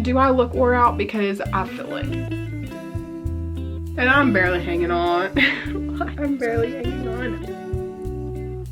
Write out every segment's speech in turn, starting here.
Do I look wore out? Because I feel it. And I'm barely hanging on. I'm barely hanging on.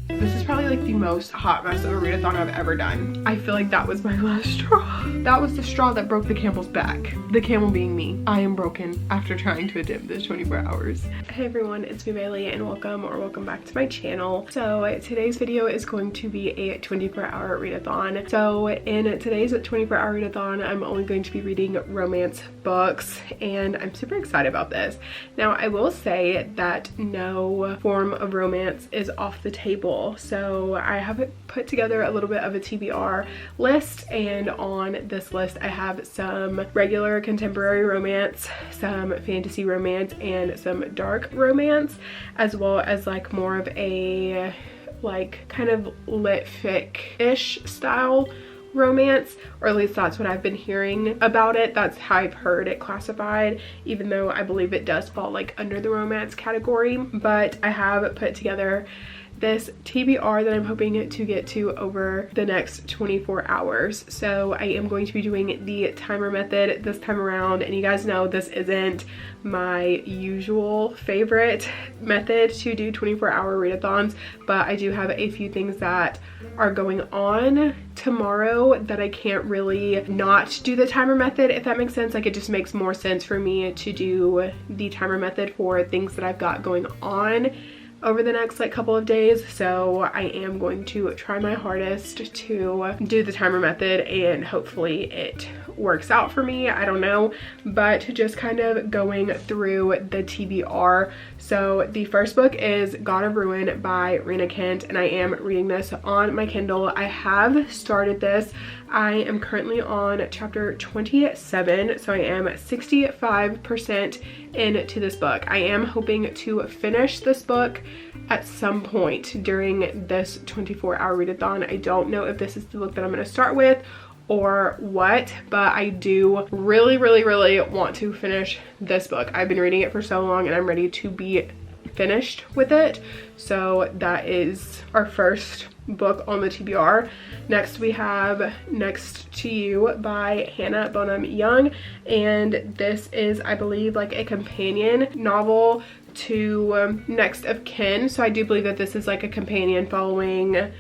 This is probably like the most hot mess of a readathon I've ever done. I feel like that was my last straw. That was the straw that broke the camel's back. The camel being me. I am broken after trying to attempt this 24 hours. Hey everyone, it's me Bailey and welcome back to my channel. So today's video is going to be a 24-hour readathon. So in today's 24-hour readathon, I'm only going to be reading romance books and I'm super excited about this. Now I will say that no form of romance is off the table. So I have put together a little bit of a TBR list, and on this list I have some regular contemporary romance, some fantasy romance, and some dark romance, as well as like more of a like kind of lit fic-ish style romance, or at least that's what I've been hearing about it. That's how I've heard it classified, even though I believe it does fall like under the romance category. But I have put together this TBR that I'm hoping to get to over the next 24 hours. So I am going to be doing the timer method this time around, and you guys know this isn't my usual favorite method to do 24-hour readathons, but I do have a few things that are going on tomorrow that I can't really not do the timer method, if that makes sense. Like, it just makes more sense for me to do the timer method for things that I've got going on over the next like couple of days. So I am going to try my hardest to do the timer method, and hopefully it works out for me. I don't know, but just kind of going through the TBR. So the first book is God of Ruin by Rena Kent, and I am reading this on my Kindle. I have started this. I am currently on chapter 27, so I am 65% into this book. I am hoping to finish this book at some point during this 24-hour readathon. I don't know if this is the book that I'm going to start with or what, but I do really want to finish this book. I've been reading it for so long and I'm ready to be finished with it. So that is our first book on the TBR. Next we have Next to You by Hannah Bonham Young, and this is, I believe, like a companion novel to Next of Kin. So I do believe that this is like a companion following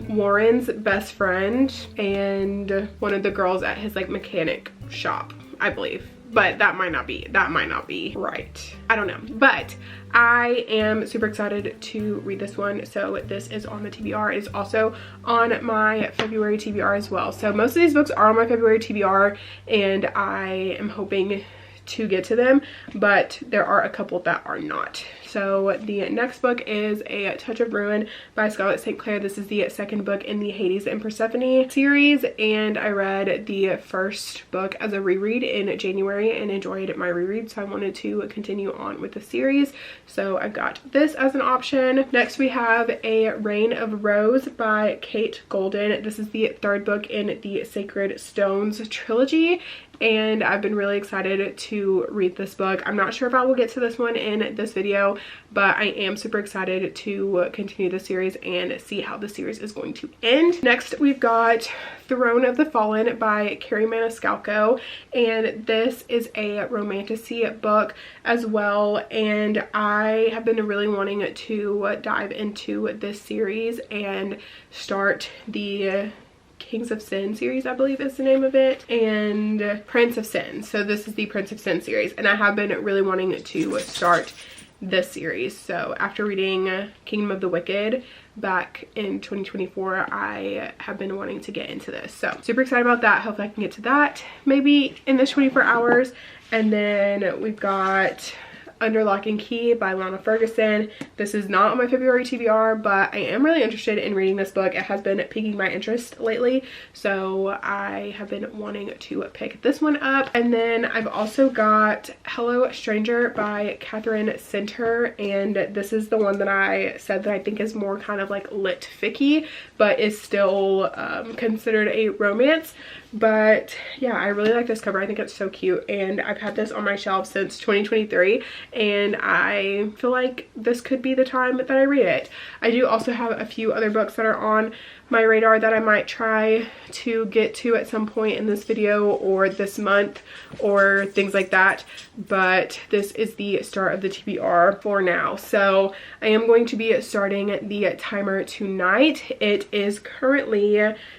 Warren's best friend and one of the girls at his like mechanic shop, I believe. But that might not be right. I don't know. But I am super excited to read this one. So this is on the TBR. It is also on my February TBR as well. So most of these books are on my February TBR, and I am hoping to get to them, but there are a couple that are not. So the next book is A Touch of Ruin by Scarlett St. Clair. This is the second book in the Hades and Persephone series, and I read the first book as a reread in January and enjoyed my reread, so I wanted to continue on with the series. So I've got this as an option. Next we have A Reign of Rose by Kate Golden. This is the third book in the Sacred Stones trilogy, and I've been really excited to read this book. I'm not sure if I will get to this one in this video, but I am super excited to continue the series and see how the series is going to end. Next, we've got Throne of the Fallen by Carrie Maniscalco, and this is a romantasy book as well, and I have been really wanting to dive into this series and start the Kings of Sin series, I believe is the name of it, and Prince of Sin. So this is the Prince of Sin series, and I have been really wanting to start this series. So after reading Kingdom of the Wicked back in 2024, I have been wanting to get into this. So super excited about that. Hopefully I can get to that maybe in this 24 hours. And then we've got Under Lock and Key by Lana Ferguson. This is not on my February TBR, but I am really interested in reading this book. It has been piquing my interest lately, so I have been wanting to pick this one up. And then I've also got Hello Stranger by Catherine Center, and this is the one that I said that I think is more kind of like lit ficky, but is still considered a romance. But yeah, I really like this cover. I think it's so cute, and I've had this on my shelf since 2023, and I feel like this could be the time that I read it. I do also have a few other books that are on my radar that I might try to get to at some point in this video or this month or things like that. But this is the start of the TBR for now. So I am going to be starting the timer tonight. It is currently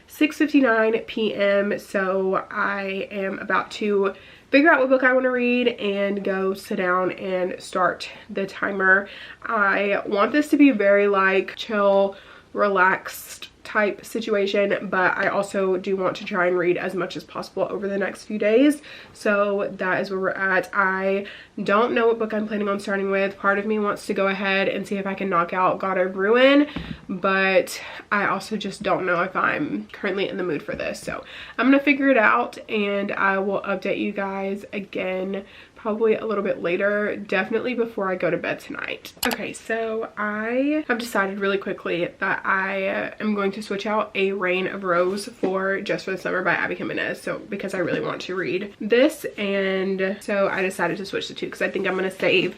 6:59 p.m. So I am about to figure out what book I want to read and go sit down and start the timer. I want this to be very like chill, relaxed type situation, but I also do want to try and read as much as possible over the next few days. So that is where we're at. I don't know what book I'm planning on starting with. Part of me wants to go ahead and see if I can knock out God of Ruin, but I also just don't know if I'm currently in the mood for this. So I'm gonna figure it out and I will update you guys again probably a little bit later, definitely before I go to bed tonight. Okay, so I have decided really quickly that I am going to switch out A Reign of Rose for Just for the Summer by Abby Jimenez. So because I really want to read this, and so I decided to switch the two because I think I'm gonna save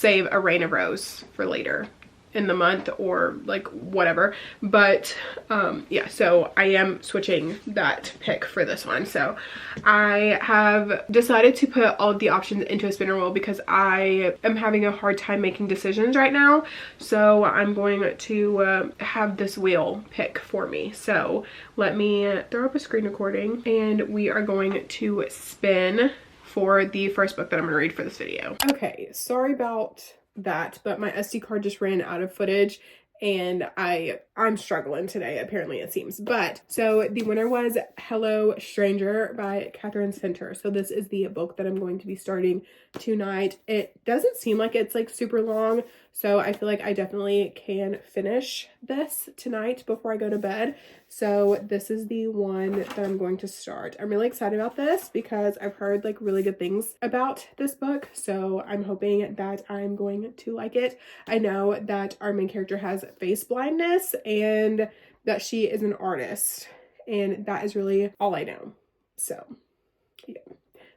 A Reign of Rose for later in the month or like whatever. But yeah, so I am switching that pick for this one. So I have decided to put all of the options into a spinner wheel because I am having a hard time making decisions right now. So I'm going to have this wheel pick for me. So let me throw up a screen recording and we are going to spin for the first book that I'm gonna read for this video. Okay, sorry about that, but my SD card just ran out of footage and I'm struggling today, apparently it seems. But so the winner was Hello Stranger by Catherine Center. So this is the book that I'm going to be starting tonight. It doesn't seem like it's like super long, so I feel like I definitely can finish this tonight before I go to bed. So this is the one that I'm going to start. I'm really excited about this because I've heard like really good things about this book, so I'm hoping that I'm going to like it. I know that our main character has face blindness and that she is an artist, and that is really all I know. So yeah,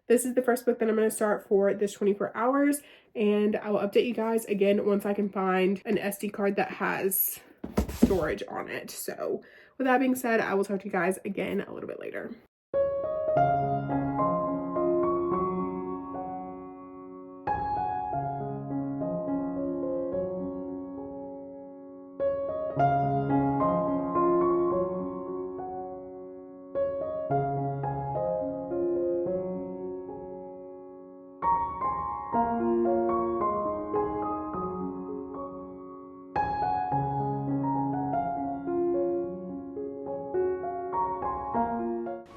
this is the first book that I'm going to start for this 24 hours, and I will update you guys again once I can find an SD card that has storage on it. So with that being said, I will talk to you guys again a little bit later.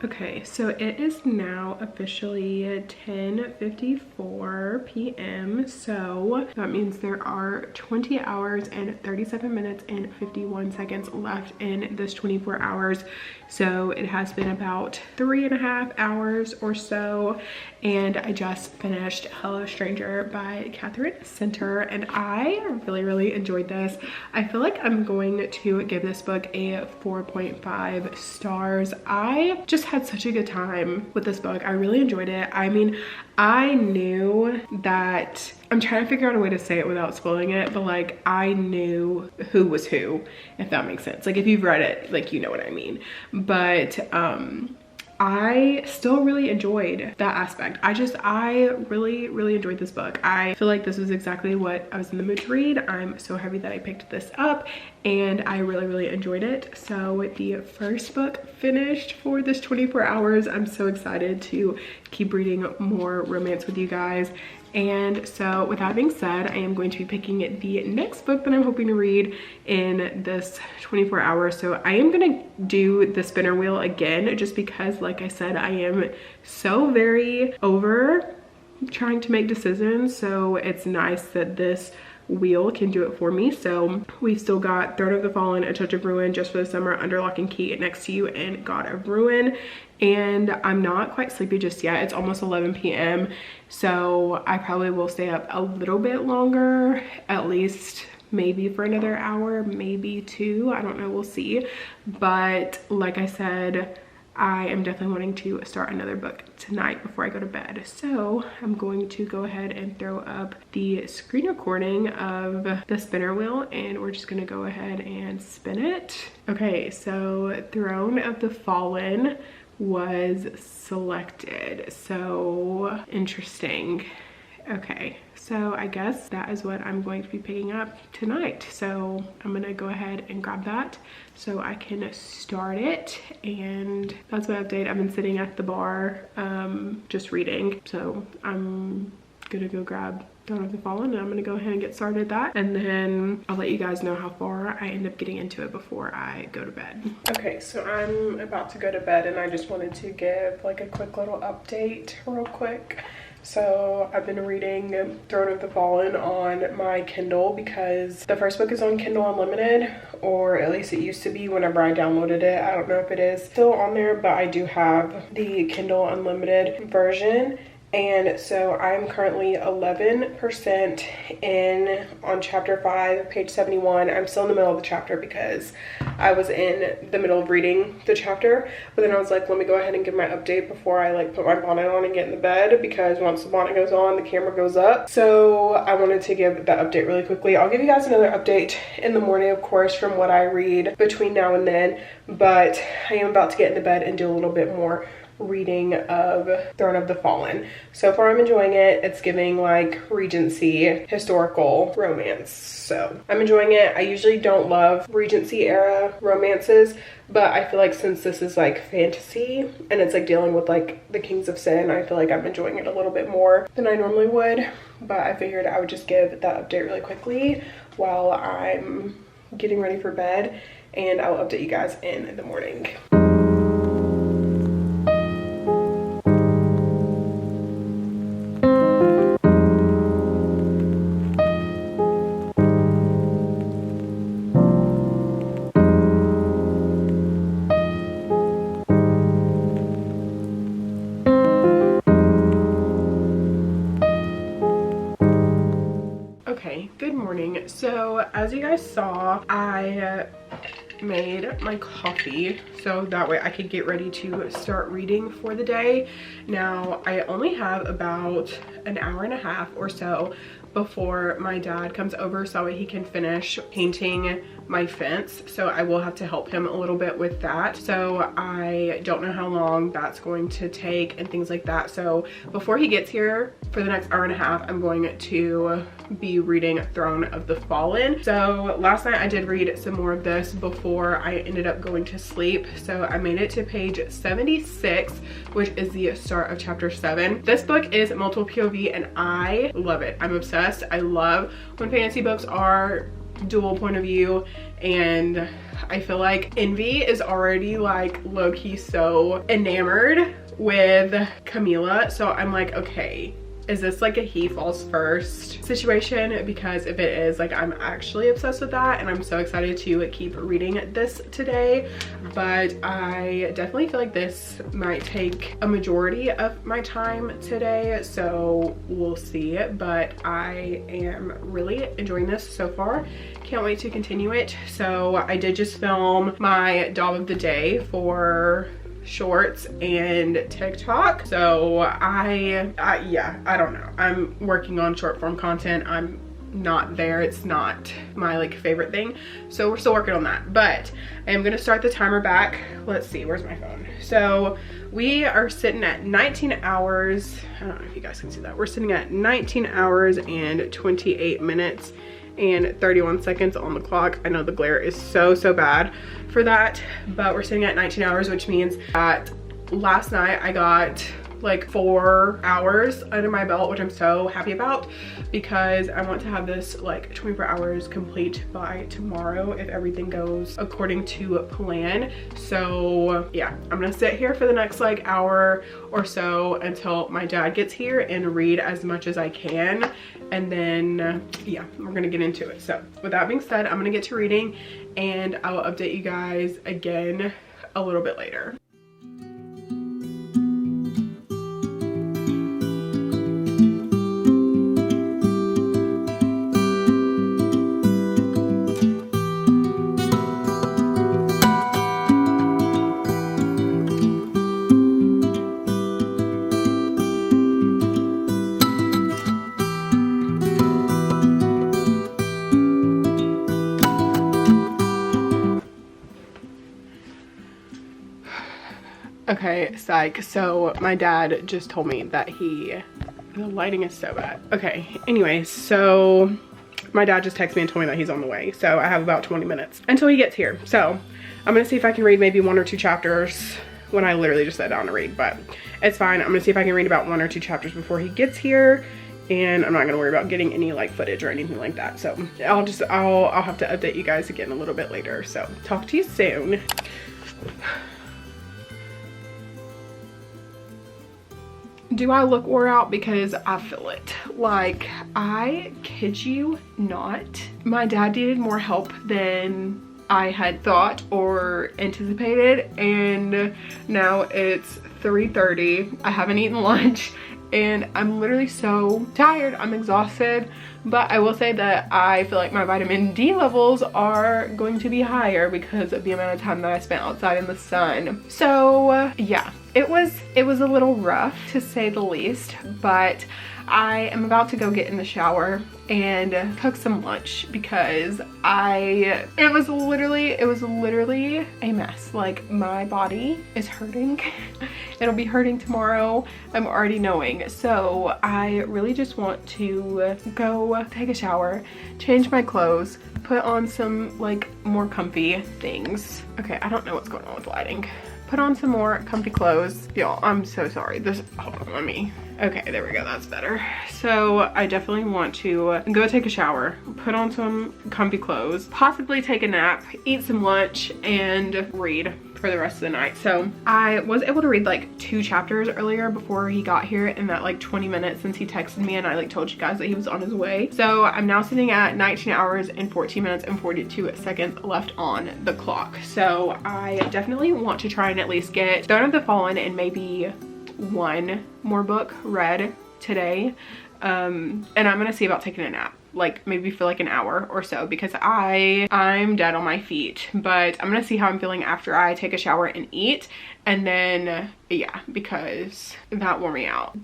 Okay, so it is now officially 10:54 p.m. So that means there are 20 hours and 37 minutes and 51 seconds left in this 24 hours. So it has been about 3.5 hours or so, and I just finished Hello Stranger by Catherine Center, and I really enjoyed this. I feel like I'm going to give this book a 4.5 stars. I just had such a good time with this book. I really enjoyed it. I mean, I knew that, I'm trying to figure out a way to say it without spoiling it, but like I knew who was who, if that makes sense. Like if you've read it, like you know what I mean. But I still really enjoyed that aspect. I really enjoyed this book. I feel like this was exactly what I was in the mood to read. I'm so happy that I picked this up, and I really enjoyed it. So the first book finished for this 24 hours. I'm so excited to keep reading more romance with you guys. And so with that being said, I am going to be picking the next book that I'm hoping to read in this 24 hours. So I am gonna do the spinner wheel again, just because like I said, I am so very over trying to make decisions. So it's nice that this wheel can do it for me. So we've still got Throne of the Fallen, A Touch of Ruin, Just for the Summer, Under Lock and Key, Next to You, and God of Ruin. And I'm not quite sleepy just yet. It's almost 11 p.m. So I probably will stay up a little bit longer, at least maybe for another hour, maybe two. I don't know, we'll see. But like I said, I am definitely wanting to start another book tonight before I go to bed. So I'm going to go ahead and throw up the screen recording of the spinner wheel, and we're just gonna go ahead and spin it. Okay, so Throne of the Fallen was selected. So interesting. Okay, so I guess that is what I'm going to be picking up tonight. So I'm gonna go ahead and grab that so I can start it. And that's my update. I've been sitting at the bar just reading. So I'm gonna go grab Throne of the Fallen, and I'm gonna go ahead and get started that, and then I'll let you guys know how far I end up getting into it before I go to bed. Okay, so I'm about to go to bed, and I just wanted to give like a quick little update real quick. So I've been reading Throne of the Fallen on my Kindle because the first book is on Kindle Unlimited, or at least it used to be whenever I downloaded it. I don't know if it is still on there, but I do have the Kindle Unlimited version. And so I'm currently 11% in on chapter 5, page 71. I'm still in the middle of the chapter because I was in the middle of reading the chapter. But then I was like, let me go ahead and give my update before I like put my bonnet on and get in the bed, because once the bonnet goes on, the camera goes up. So I wanted to give that update really quickly. I'll give you guys another update in the morning, of course, from what I read between now and then. But I am about to get in the bed and do a little bit more reading of Throne of the Fallen. So far I'm enjoying it. It's giving like Regency historical romance, so I'm enjoying it. I usually don't love Regency era romances, but I feel like since this is like fantasy and it's like dealing with like the Kings of Sin, I feel like I'm enjoying it a little bit more than I normally would. But I figured I would just give that update really quickly while I'm getting ready for bed, and I'll update you guys in the morning. Good morning. So as you guys saw, I made my coffee so that way I could get ready to start reading for the day. Now I only have about an hour and a half or so before my dad comes over so he can finish painting my fence, so I will have to help him a little bit with that. So I don't know how long that's going to take and things like that. So before he gets here, for the next hour and a half, I'm going to be reading Throne of the Fallen. So last night I did read some more of this before I ended up going to sleep. So I made it to page 76, which is the start of chapter 7. This book is multiple POV and I love it. I'm obsessed. I love when fantasy books are dual point of view, and I feel like Envy is already like low-key so enamored with Camila. So I'm like, okay, is this like a he falls first situation? Because if it is, like, I'm actually obsessed with that, and I'm so excited to keep reading this today. But I definitely feel like this might take a majority of my time today, so we'll see. But I am really enjoying this so far. Can't wait to continue it. So I did just film my Doll of the Day for Shorts and TikTok. So yeah, I don't know. I'm working on short form content. I'm not there. It's not my like favorite thing. So we're still working on that. But I am gonna start the timer back. Let's see, where's my phone? So we are sitting at 19 hours. I don't know if you guys can see that. We're sitting at 19 hours and 28 minutes and 31 seconds on the clock. I know the glare is so bad for that, but we're sitting at 19 hours, which means that last night I got like 4 hours under my belt, which I'm so happy about, because I want to have this like 24 hours complete by tomorrow if everything goes according to plan. So yeah, I'm gonna sit here for the next like hour or so until my dad gets here and read as much as I can, and then yeah, we're gonna get into it. So with that being said, I'm gonna get to reading and I will update you guys again a little bit later. Okay, psych. So my dad just told me that the lighting is so bad. Okay, anyways, so my dad just texted me and told me that he's on the way. So I have about 20 minutes until he gets here. So I'm gonna see if I can read maybe 1 or 2 chapters when I literally just sat down to read, but it's fine. I'm gonna see if I can read about 1 or 2 chapters before he gets here. And I'm not gonna worry about getting any like footage or anything like that. So I'll have to update you guys again a little bit later. So talk to you soon. Do I look wore out? Because I feel it. Like, I kid you not. My dad needed more help than I had thought or anticipated, and now it's 3:30. I haven't eaten lunch and I'm literally so tired. I'm exhausted, but I will say that I feel like my vitamin D levels are going to be higher because of the amount of time that I spent outside in the sun. So yeah, it was a little rough to say the least, but I am about to go get in the shower and cook some lunch because it was literally a mess. Like, my body is hurting. It'll be hurting tomorrow. I'm already knowing. So I really just want to go take a shower, change my clothes, put on some like more comfy things. Okay, I don't know what's going on with lighting. Put on some more comfy clothes. Y'all, I'm so sorry. Hold on, let me. Okay, there we go, that's better. So I definitely want to go take a shower, put on some comfy clothes, possibly take a nap, eat some lunch, and read for the rest of the night. So I was able to read like 2 chapters earlier before he got here in that like 20 minutes since he texted me and I like told you guys that he was on his way. So I'm now sitting at 19 hours and 14 minutes and 42 seconds left on the clock. So I definitely want to try and at least get Throne of the Fallen and maybe 1 more book read today. And I'm gonna see about taking a nap, like maybe for like an hour or so, because I'm dead on my feet. But I'm gonna see how I'm feeling after I take a shower and eat, and then yeah, because that wore me out.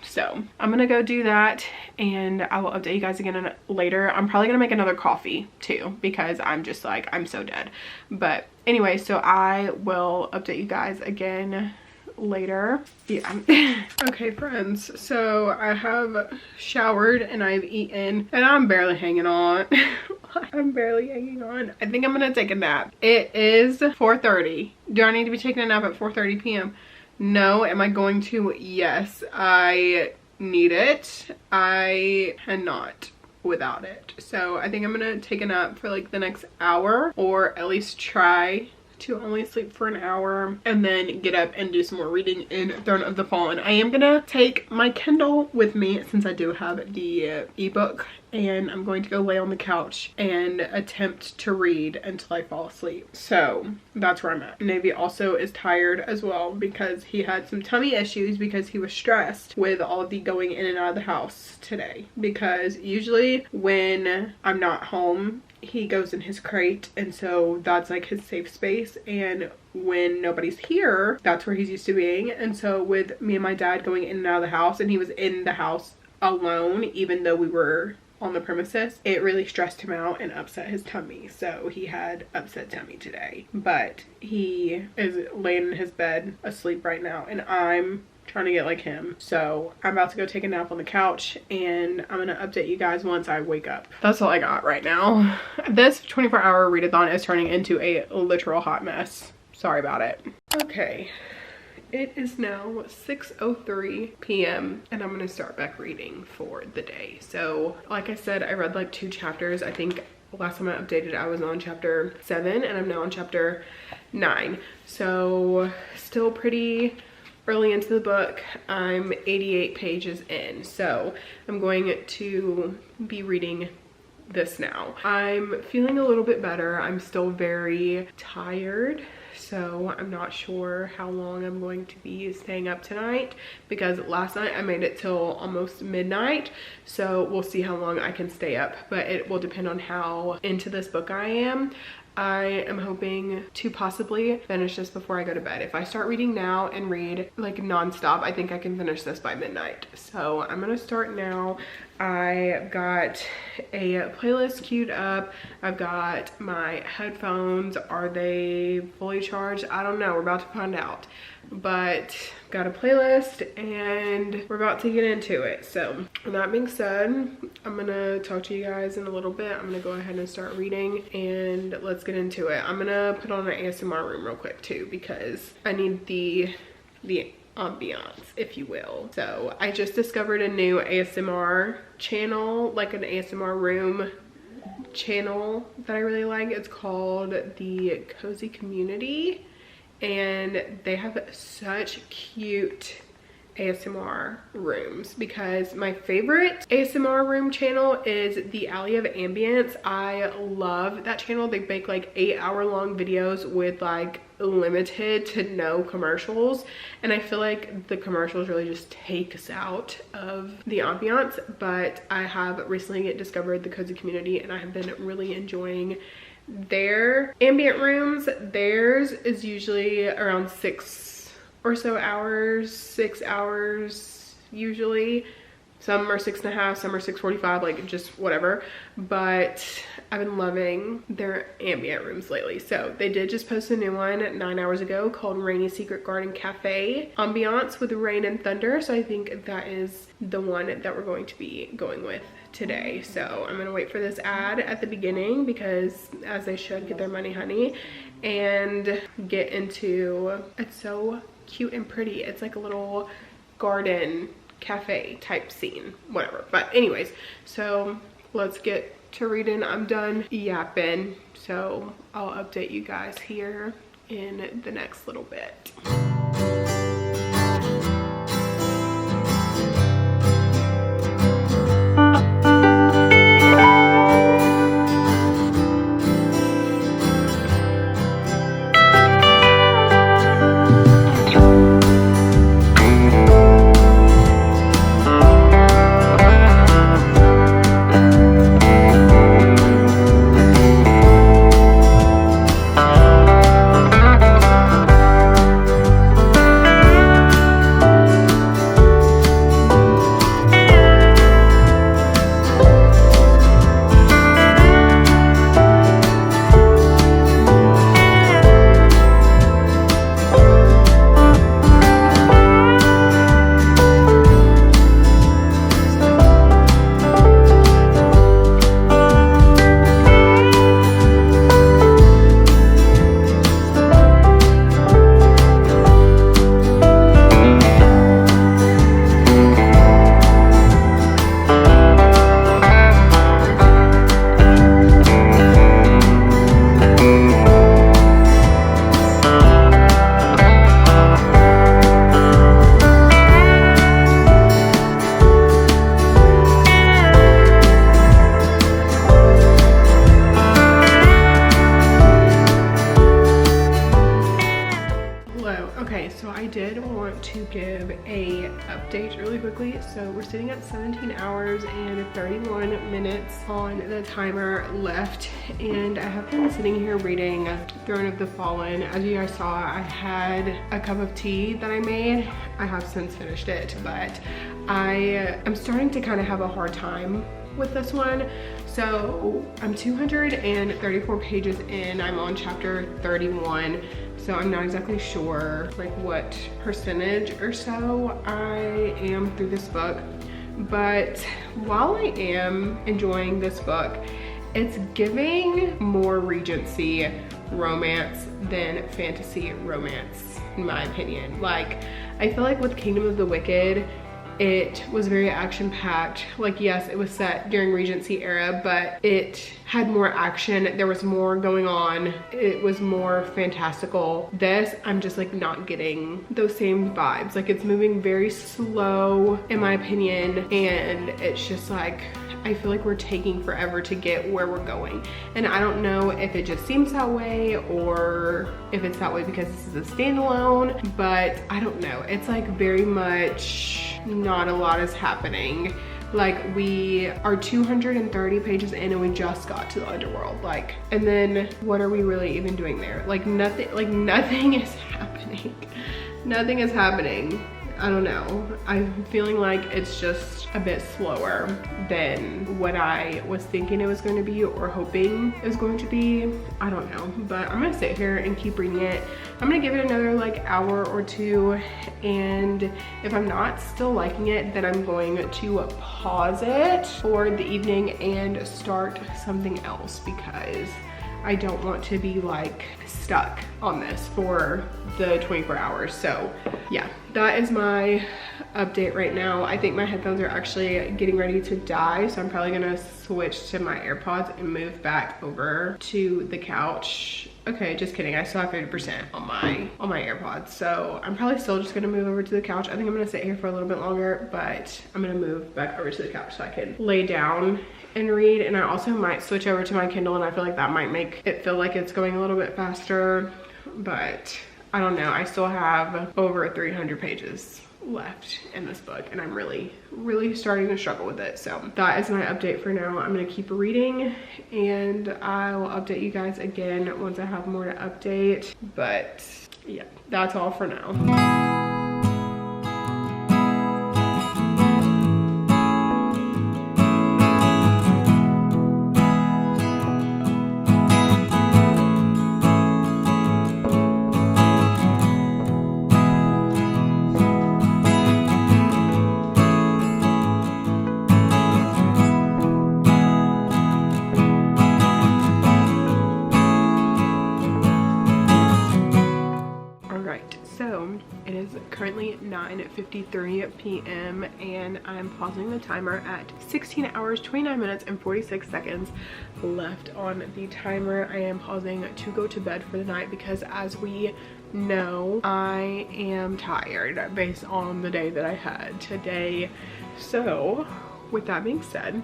So I'm gonna go do that and I will update you guys again later. I'm probably gonna make another coffee too because I'm just like, I'm so dead. But anyway, so I will update you guys again later. Yeah. Okay friends, so I have showered and I've eaten and I'm barely hanging on. I'm barely hanging on. I think I'm gonna take a nap. It is 4:30. Do I need to be taking a nap at 4:30 p.m? No. Am I going to? Yes, I need it. I cannot without it. So I think I'm gonna take a nap for like the next hour, or at least try to only sleep for an hour, and then get up and do some more reading in Throne of the Fallen. I am gonna take my Kindle with me since I do have the ebook, and I'm going to go lay on the couch and attempt to read until I fall asleep. So that's where I'm at. Navy also is tired as well because he had some tummy issues because he was stressed with all of the going in and out of the house today, because usually when I'm not home he goes in his crate, and so that's like his safe space, and when nobody's here that's where he's used to being. And so with me and my dad going in and out of the house, and he was in the house alone even though we were on the premises, it really stressed him out and upset his tummy. So he had upset tummy today, but he is laying in his bed asleep right now, and I'm trying to get like him. So I'm about to go take a nap on the couch, and I'm gonna update you guys once I wake up. That's all I got right now. This 24-hour readathon is turning into a literal hot mess. Sorry about it. Okay, it is now 6:03 p.m. and I'm gonna start back reading for the day. So like I said, I read like 2 chapters. I think last time I updated I was on chapter 7 and I'm now on chapter 9. So still pretty early into the book. I'm 88 pages in, so I'm going to be reading this now. I'm feeling a little bit better. I'm still very tired, so I'm not sure how long I'm going to be staying up tonight, because last night I made it till almost midnight, so we'll see how long I can stay up, but it will depend on how into this book I am. I am hoping to possibly finish this before I go to bed. If I start reading now and read like non-stop, I think I can finish this by midnight. So I'm gonna start now. I've got a playlist queued up. I've got my headphones. Are they fully charged? I don't know. We're about to find out. But got a playlist and we're about to get into it. So with that being said, I'm gonna talk to you guys in a little bit. I'm gonna go ahead and start reading and let's get into it. I'm gonna put on an ASMR room real quick too because I need the ambiance, if you will. So I just discovered a new ASMR channel, like an ASMR room channel that I really like. It's called the Cozy Community, and they have such cute ASMR rooms because my favorite ASMR room channel is the Alley of Ambience. I love that channel. They make like 8-hour-long videos with like limited to no commercials, and I feel like the commercials really just take us out of the ambiance. But I have recently discovered the Cozy Community and I have been really enjoying their ambient rooms. Theirs is usually around 6 or so hours, 6 hours usually. Some are 6.5, some are 6:45, like just whatever. But I've been loving their ambient rooms lately. So they did just post a new one 9 hours ago called Rainy Secret Garden Cafe Ambiance with Rain and Thunder. So I think that is the one that we're going to be going with today. So I'm gonna wait for this ad at the beginning because as they should, get their money honey, and get into, it's so cute and pretty. It's like a little garden cafe type scene, whatever. But anyways, so let's get to reading. I'm done yapping, so I'll update you guys here in the next little bit. To give a update really quickly. So we're sitting at 17 hours and 31 minutes on the timer left, and I have been sitting here reading Throne of the Fallen. As you guys saw, I had a cup of tea that I made. I have since finished it, but I'm starting to kind of have a hard time with this one. So I'm 234 pages in. I'm on chapter 31. So I'm not exactly sure like what percentage or so I am through this book. But while I am enjoying this book, it's giving more Regency romance than fantasy romance, in my opinion. Like, I feel like with Kingdom of the Wicked, it was very action-packed. Like, yes, it was set during Regency era, but it had more action. There was more going on. It was more fantastical. This, I'm just like not getting those same vibes. Like, it's moving very slow, in my opinion, and it's just like, I feel like we're taking forever to get where we're going. And I don't know if it just seems that way or if it's that way because this is a standalone, but I don't know. It's like very much not a lot is happening. Like, we are 230 pages in and we just got to the underworld. Like, and then what are we really even doing there? Like nothing is happening. Nothing is happening. I don't know. I'm feeling like it's just a bit slower than what I was thinking it was going to be or hoping it was going to be. I don't know, but I'm gonna sit here and keep reading it. I'm gonna give it another like hour or two, and if I'm not still liking it, then I'm going to pause it for the evening and start something else, because I don't want to be like stuck on this for the 24 hours. So yeah, that is my update right now. I think my headphones are actually getting ready to die, so I'm probably gonna switch to my AirPods and move back over to the couch. Okay, just kidding. I still have 50% on my AirPods, so I'm probably still just gonna move over to the couch. I think I'm gonna sit here for a little bit longer, but I'm gonna move back over to the couch so I can lay down and read. And I also might switch over to my Kindle, and I feel like that might make it feel like it's going a little bit faster, but I don't know. I still have over 300 pages left in this book, and I'm really starting to struggle with it. So that is my update for now. I'm gonna keep reading, and I will update you guys again once I have more to update. But yeah, that's all for now. It is currently 9:53 p.m. and I'm pausing the timer at 16 hours, 29 minutes, and 46 seconds left on the timer. I am pausing to go to bed for the night because, as we know, I am tired based on the day that I had today. So with that being said,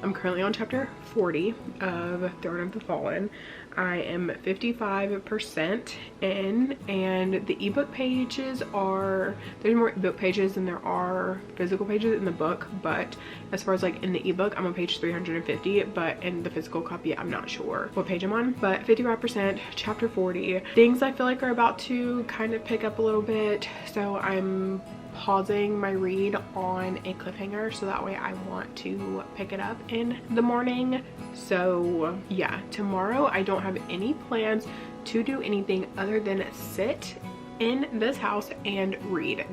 I'm currently on chapter 40 of Throne of the Fallen. I am 55% in, and the ebook pages are, there's more ebook pages than there are physical pages in the book, but as far as like in the ebook, I'm on page 350, but in the physical copy, I'm not sure what page I'm on, but 55%, chapter 40. Things I feel like are about to kind of pick up a little bit, so I'm pausing my read on a cliffhanger so that way I want to pick it up in the morning. So yeah, tomorrow I don't have any plans to do anything other than sit in this house and read.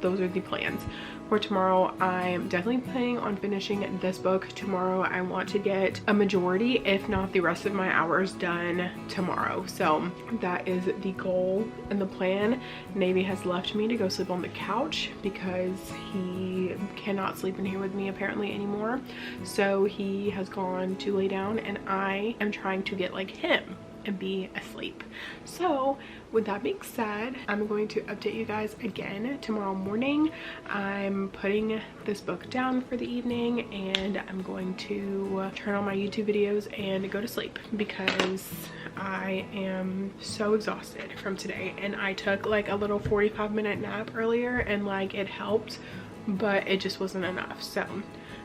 Those are the plans for tomorrow. I'm definitely planning on finishing this book tomorrow. I want to get a majority, if not the rest of my hours, done tomorrow. So that is the goal and the plan. Navy has left me to go sleep on the couch because he cannot sleep in here with me apparently anymore. So he has gone to lay down, and I am trying to get like him and be asleep. So with that being said, I'm going to update you guys again tomorrow morning. I'm putting this book down for the evening, and I'm going to turn on my YouTube videos and go to sleep because I am so exhausted from today. And I took like a little 45-minute nap earlier, and like it helped, but it just wasn't enough. So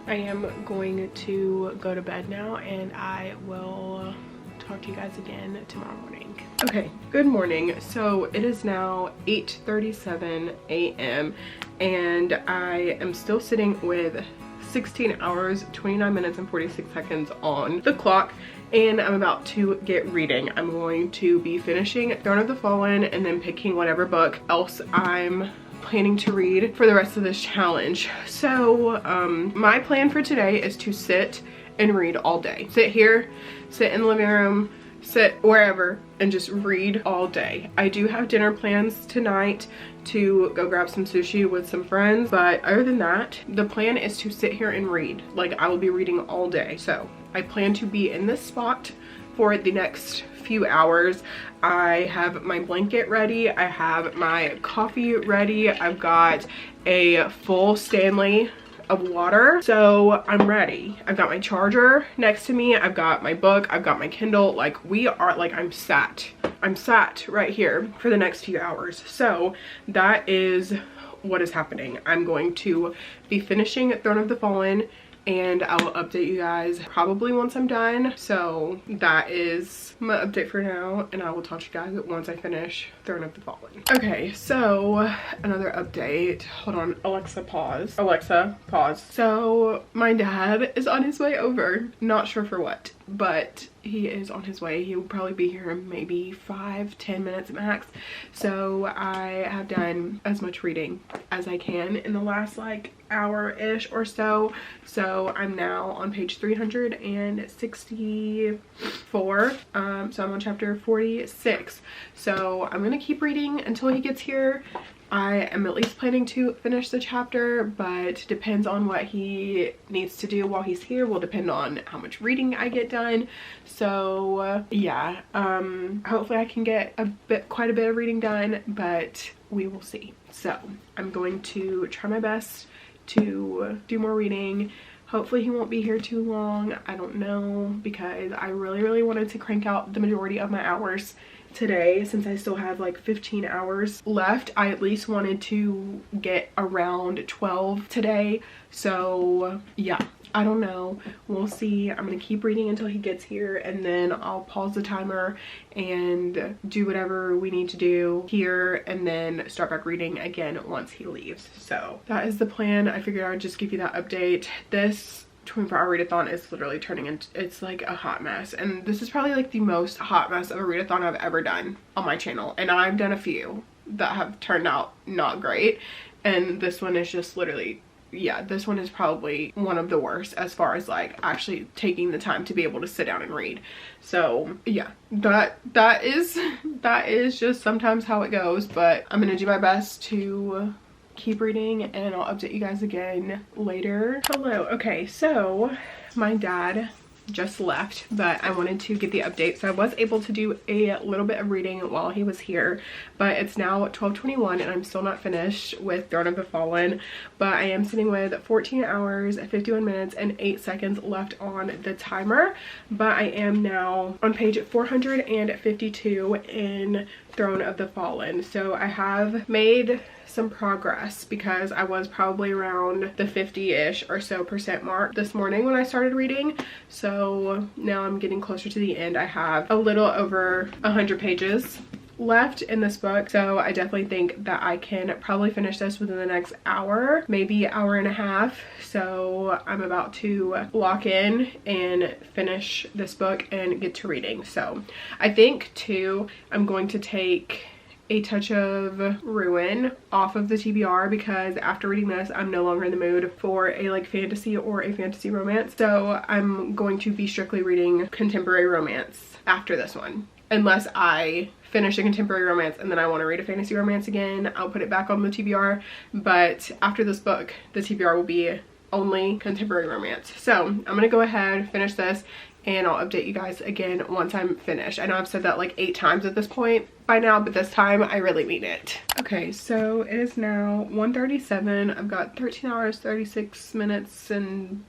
I am going to go to bed now, and I will talk to you guys again tomorrow morning. Okay, good morning. So it is now 8:37 a.m. and I am still sitting with 16 hours, 29 minutes, and 46 seconds on the clock, and I'm about to get reading. I'm going to be finishing Throne of the Fallen and then picking whatever book else I'm planning to read for the rest of this challenge. So my plan for today is to sit and read all day. Sit here, sit in the living room, sit wherever, and just read all day. I do have dinner plans tonight to go grab some sushi with some friends, but other than that, the plan is to sit here and read. Like, I will be reading all day. So I plan to be in this spot for the next few hours. I have my blanket ready, I have my coffee ready, I've got a full Stanley of water, so I'm ready. I've got my charger next to me, I've got my book, I've got my Kindle. Like, we are, like, I'm sat right here for the next few hours. So that is what is happening. I'm going to be finishing Throne of the Fallen and I will update you guys probably once I'm done. So that is my update for now, and I will talk to you guys once I finish Throne of the Fallen. Okay, so another update. Hold on, Alexa, pause. Alexa, pause. So my dad is on his way over. Not sure for what, but he is on his way. He will probably be here in maybe 5-10 minutes max. So I have done as much reading as I can in the last like hour-ish or so. So I'm now on page 364. So I'm on chapter 46. So I'm gonna keep reading until he gets here. I am at least planning to finish the chapter, but depends on what he needs to do while he's here will depend on how much reading I get done. So yeah, hopefully I can get quite a bit of reading done, but we will see. So I'm going to try my best to do more reading. Hopefully he won't be here too long. I don't know, because I really wanted to crank out the majority of my hours today. Since I still have like 15 hours left, I at least wanted to get around 12 today. So yeah, I don't know, we'll see. I'm gonna keep reading until he gets here, and then I'll pause the timer and do whatever we need to do here, and then start back reading again once he leaves. So that is the plan. I figured I'd just give you that update. This 24-hour readathon is literally turning into, it's like a hot mess, and this is probably like the most hot mess of a readathon I've ever done on my channel, and I've done a few that have turned out not great, and this one is just literally, yeah, this one is probably one of the worst as far as like actually taking the time to be able to sit down and read. So yeah, that is just sometimes how it goes, but I'm gonna do my best to keep reading, and I'll update you guys again later. Hello. Okay, so my dad just left, but I wanted to get the update. So I was able to do a little bit of reading while he was here, but it's now 12:21 and I'm still not finished with Throne of the Fallen, but I am sitting with 14 hours 51 minutes and 8 seconds left on the timer. But I am now on page 452 in Throne of the Fallen. So I have made some progress, because I was probably around the 50-ish or so % mark this morning when I started reading. So now I'm getting closer to the end. I have a little over 100 pages left in this book, so I definitely think that I can probably finish this within the next hour, maybe hour and a half. So I'm about to lock in and finish this book and get to reading. So I think too, I'm going to take a touch of Ruin off of the TBR, because after reading this I'm no longer in the mood for a like fantasy or a fantasy romance. So I'm going to be strictly reading contemporary romance after this one, unless I finish a contemporary romance and then I want to read a fantasy romance again. I'll put it back on the TBR, but after this book the TBR will be only contemporary romance. So I'm gonna go ahead, finish this, and I'll update you guys again once I'm finished. I know I've said that like 8 times at this point by now, but this time I really mean it. Okay, so it is now 1:37. I've got 13 hours, 36 minutes, and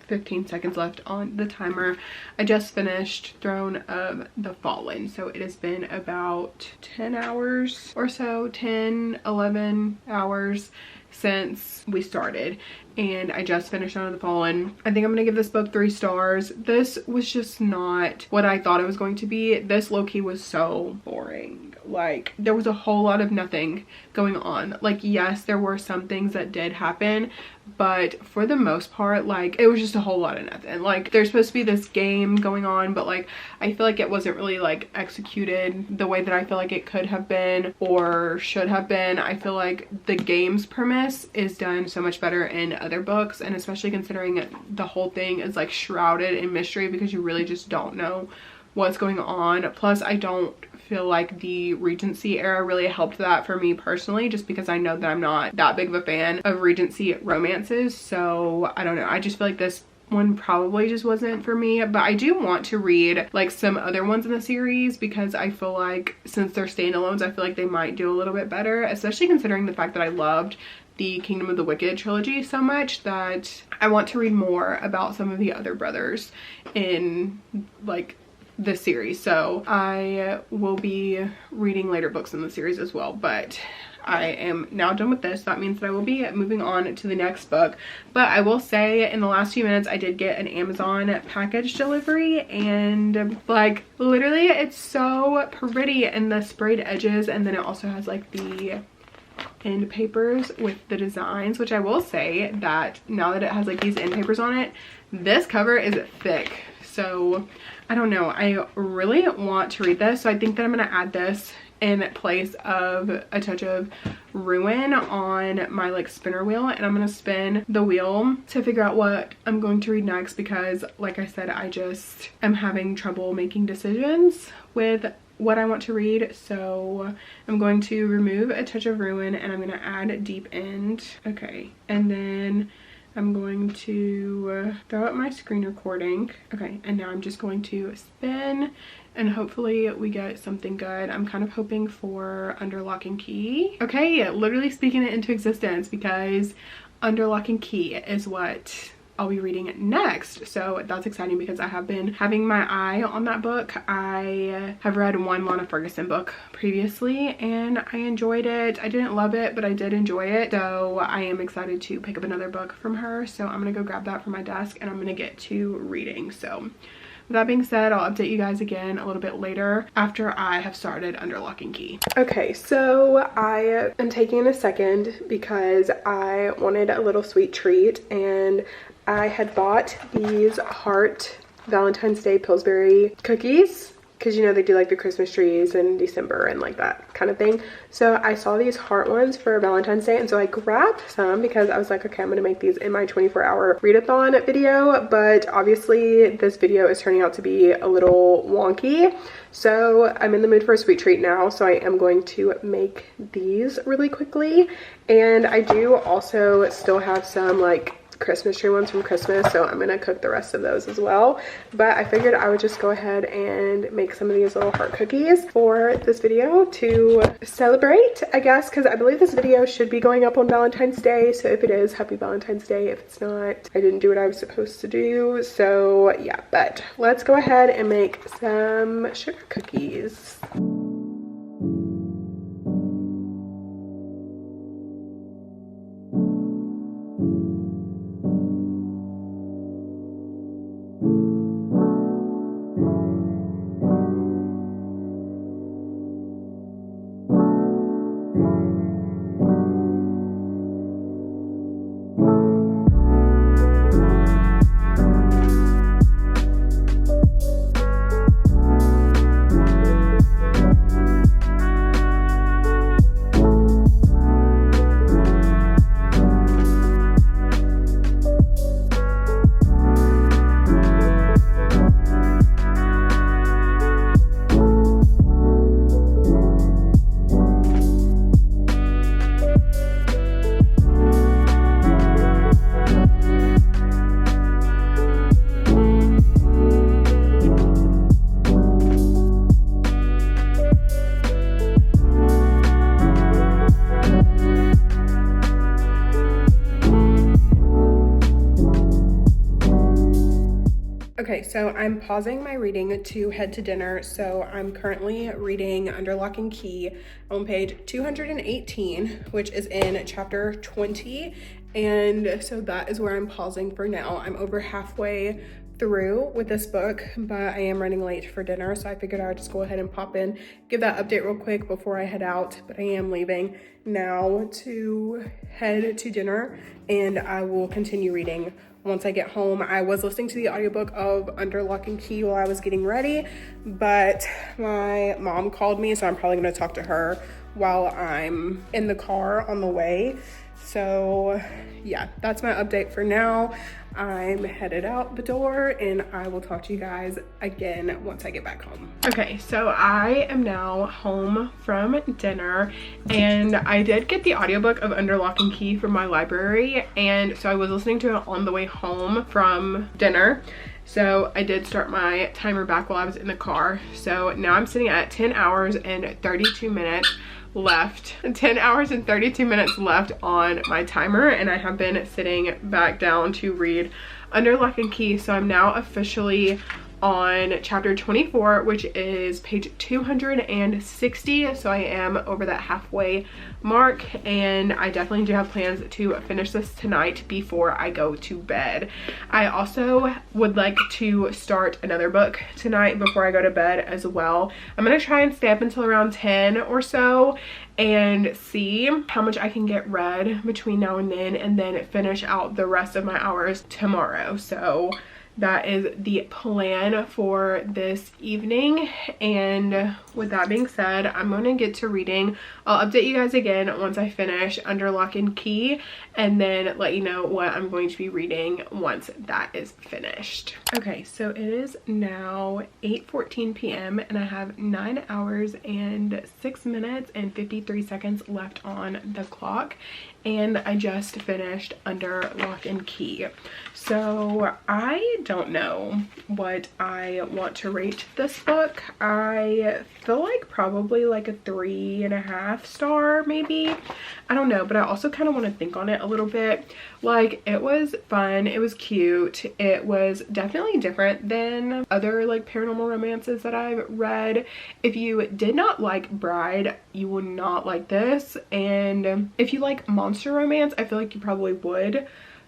15 seconds left on the timer. I just finished Throne of the Fallen, so it has been about 10 hours or so, 10-11 hours since we started, and I just finished Throne of the Fallen. I think I'm gonna give this book 3 stars. This was just not what I thought it was going to be. This low-key was so boring. Like, there was a whole lot of nothing going on. Like, yes, there were some things that did happen, but for the most part, like, it was just a whole lot of nothing. Like, there's supposed to be this game going on, but like, I feel like it wasn't really like executed the way that I feel like it could have been or should have been. I feel like the game's premise is done so much better in other books, and especially considering the whole thing is like shrouded in mystery, because you really just don't know what's going on. Plus, I don't feel like the Regency era really helped that for me personally, just because I know that I'm not that big of a fan of Regency romances. So I don't know, I just feel like this one probably just wasn't for me. But I do want to read like some other ones in the series, because I feel like since they're standalones, I feel like they might do a little bit better, especially considering the fact that I loved the Kingdom of the Wicked trilogy so much that I want to read more about some of the other brothers in like this series. So I will be reading later books in the series as well, but I am now done with this. That means that I will be moving on to the next book. But I will say in the last few minutes I did get an Amazon package delivery, and like literally it's so pretty, and the sprayed edges, and then it also has like the end papers with the designs, which I will say that now that it has like these end papers on it, this cover is thick. So I don't know, I really want to read this, so I think that I'm gonna add this in place of a touch of Ruin on my like spinner wheel, and I'm gonna spin the wheel to figure out what I'm going to read next, because like I said, I just am having trouble making decisions with what I want to read. So I'm going to remove a touch of Ruin, and I'm going to add Deep End. Okay, and then I'm going to throw up my screen recording. Okay, and now I'm just going to spin, and hopefully we get something good. I'm kind of hoping for Under Lock and Key. Okay, literally speaking it into existence, because Under Lock and Key is what I'll be reading next. So that's exciting because I have been having my eye on that book. I have read one Lana Ferguson book previously and I enjoyed it. I didn't love it, but I did enjoy it. So I am excited to pick up another book from her. So I'm gonna go grab that from my desk and I'm gonna get to reading. So with that being said, I'll update you guys again a little bit later after I have started Under Lock and Key. Okay, so I am taking a second because I wanted a little sweet treat, and I had bought these Heart Valentine's Day Pillsbury cookies, because you know they do like the Christmas trees in December and like that kind of thing. So I saw these heart ones for Valentine's Day, and so I grabbed some because I was like, okay, I'm gonna make these in my 24-hour readathon video, but obviously this video is turning out to be a little wonky. So I'm in the mood for a sweet treat now, so I am going to make these really quickly. And I do also still have some like Christmas tree ones from Christmas, so I'm gonna cook the rest of those as well. But I figured I would just go ahead and make some of these little heart cookies for this video to celebrate, I guess, because I believe this video should be going up on Valentine's Day. So if it is, happy Valentine's Day. If it's not, I didn't do what I was supposed to do. So yeah, but let's go ahead and make some sugar cookies. Okay, so I'm pausing my reading to head to dinner. So I'm currently reading Under Lock and Key on page 218, which is in chapter 20. And so that is where I'm pausing for now. I'm over halfway through with this book, but I am running late for dinner. So I figured I would just go ahead and pop in, give that update real quick before I head out. But I am leaving now to head to dinner, and I will continue reading once I get home. I was listening to the audiobook of Under Lock and Key while I was getting ready, but my mom called me, so I'm probably gonna talk to her while I'm in the car on the way. So yeah, that's my update for now. I'm headed out the door and I will talk to you guys again once I get back home. Okay, so I am now home from dinner, and I did get the audiobook of Under Lock and Key from my library, and so I was listening to it on the way home from dinner. So I did start my timer back while I was in the car. So now I'm sitting at 10 hours and 32 minutes left. 10 hours and 32 minutes left on my timer, and I have been sitting back down to read Under Lock and Key. So I'm now officially on chapter 24, which is page 260. So I am over that halfway mark, and I definitely do have plans to finish this tonight before I go to bed. I also would like to start another book tonight before I go to bed as well. I'm gonna try and stay up until around 10 or so and see how much I can get read between now and then finish out the rest of my hours tomorrow. So that is the plan for this evening, and with that being said, I'm going to get to reading. I'll update you guys again once I finish Under Lock and Key, and then let you know what I'm going to be reading once that is finished. Okay, so it is now 8:14 p.m. and I have 9 hours and 6 minutes and 53 seconds left on the clock, and I just finished Under Lock and Key. So I don't know what I want to rate this book. I feel like probably like a 3.5 star maybe. I don't know, but I also kind of want to think on it a little bit. Like, it was fun, it was cute, it was definitely different than other like paranormal romances that I've read. If you did not like Bride, you would not like this, and if you like monster romance, I feel like you probably would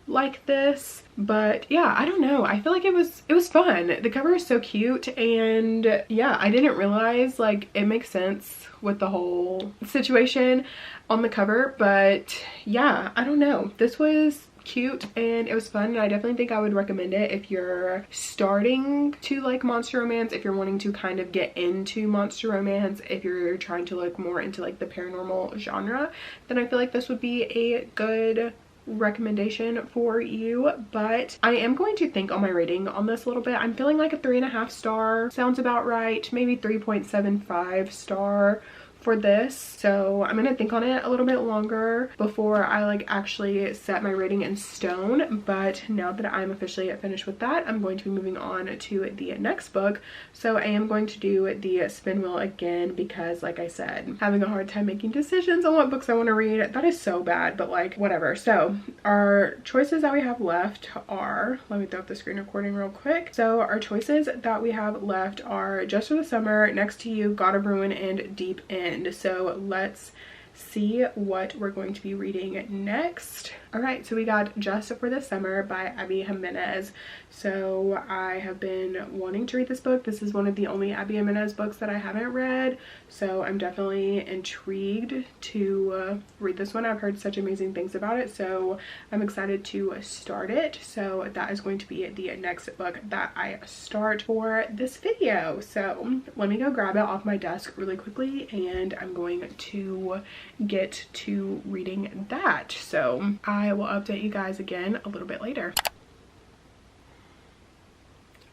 like this. But yeah, I don't know, I feel like it was fun. The cover is so cute, and yeah, I didn't realize like it makes sense with the whole situation on the cover. But yeah, I don't know, this was cute and it was fun, and I definitely think I would recommend it if you're starting to like monster romance, if you're wanting to kind of get into monster romance, if you're trying to look more into like the paranormal genre, then I feel like this would be a good recommendation for you. But I am going to think on my rating on this a little bit. I'm feeling like a 3.5 star sounds about right, maybe 3.75 star for this. So I'm gonna think on it a little bit longer before I like actually set my rating in stone. But now that I'm officially finished with that, I'm going to be moving on to the next book. So I am going to do the spin wheel again because, like I said, having a hard time making decisions on what books I want to read. That is so bad, but like whatever. So our choices that we have left are, let me throw up the screen recording real quick. So our choices that we have left are Just for the Summer, Next to You, God of Ruin, and Deep End. So let's see what we're going to be reading next. All right, so we got Just for the Summer by Abby Jimenez. So I have been wanting to read this book. This is one of the only Abby Jimenez books that I haven't read, so I'm definitely intrigued to read this one. I've heard such amazing things about it, so I'm excited to start it. So that is going to be the next book that I start for this video. So let me go grab it off my desk really quickly, and I'm going to get to reading that. So I will update you guys again a little bit later.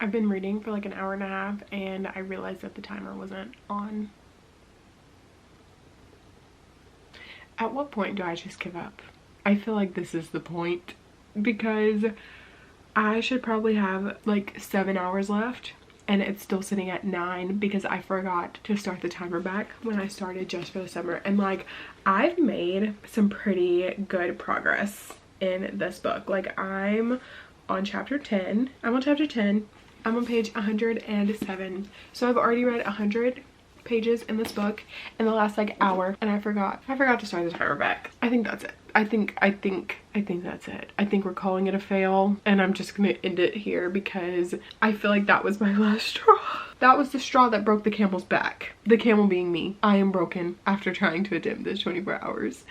I've been reading for like an hour and a half, and I realized that the timer wasn't on. At what point do I just give up? I feel like this is the point, because I should probably have like 7 hours left, and it's still sitting at 9 because I forgot to start the timer back when I started Just for the Summer. And like, I've made some pretty good progress in this book. Like, I'm on chapter 10. I'm on chapter 10. I'm on page 107. So I've already read 100 pages in this book in the last like hour, and I forgot to start the timer back. I think that's it. I think that's it. I think we're calling it a fail, and I'm just gonna end it here because I feel like that was my last straw. That was the straw that broke the camel's back. The camel being me. I am broken after trying to attempt this 24 hours.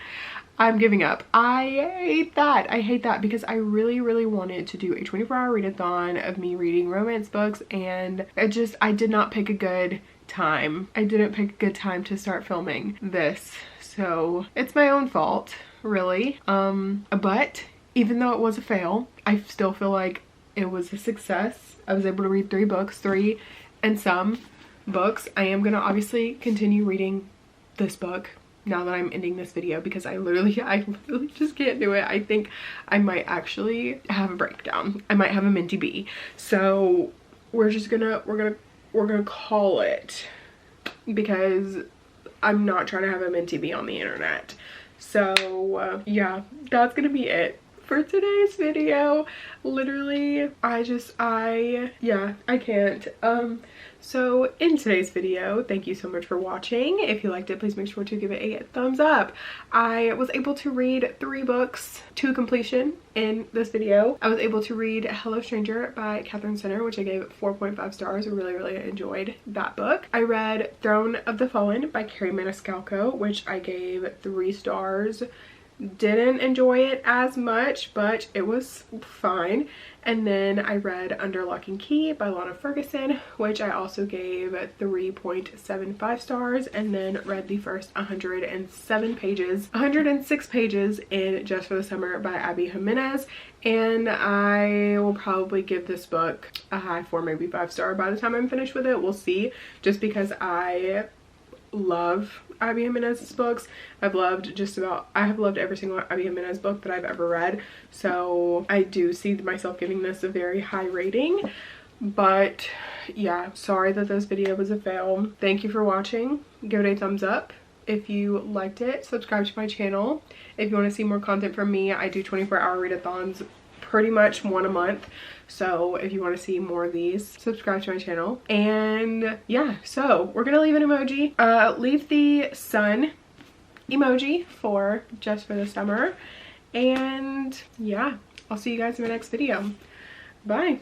I'm giving up. I hate that. I hate that because I really wanted to do a 24-hour readathon of me reading romance books, and I did not pick a good time. I didn't pick a good time to start filming this, so it's my own fault, really. But even though it was a fail, I still feel like it was a success. I was able to read 3 books, 3 and some books. I am gonna obviously continue reading this book now that I'm ending this video because I literally just can't do it. I think I might actually have a breakdown. I might have a minty bee. So we're gonna call it, because I'm not trying to have a minty bee on the internet. So yeah, that's gonna be it for today's video. Literally, I can't. So in today's video, thank you so much for watching. If you liked it, please make sure to give it a thumbs up. I was able to read 3 books to completion in this video. I was able to read Hello Stranger by Catherine Sinner, which I gave 4.5 stars. I really enjoyed that book. I read Throne of the Fallen by Carrie Maniscalco, which I gave 3 stars. Didn't enjoy it as much, but it was fine. And then I read Under Lock and Key by Lana Ferguson, which I also gave 3.75 stars, and then read the first 106 pages in Just for the Summer by Abby Jimenez, and I will probably give this book a high 4, maybe 5 star by the time I'm finished with it. We'll see, just because I love Abby Jimenez's books. I have loved every single Abby Jimenez book that I've ever read, so I do see myself giving this a very high rating. But yeah, sorry that this video was a fail. Thank you for watching. Give it a thumbs up if you liked it. Subscribe to my channel if you want to see more content from me. I do 24-hour readathons, pretty much 1 a month, so if you want to see more of these, subscribe to my channel. And yeah, so we're gonna leave an emoji, leave the sun emoji for Just for the Summer, and yeah, I'll see you guys in my next video. Bye.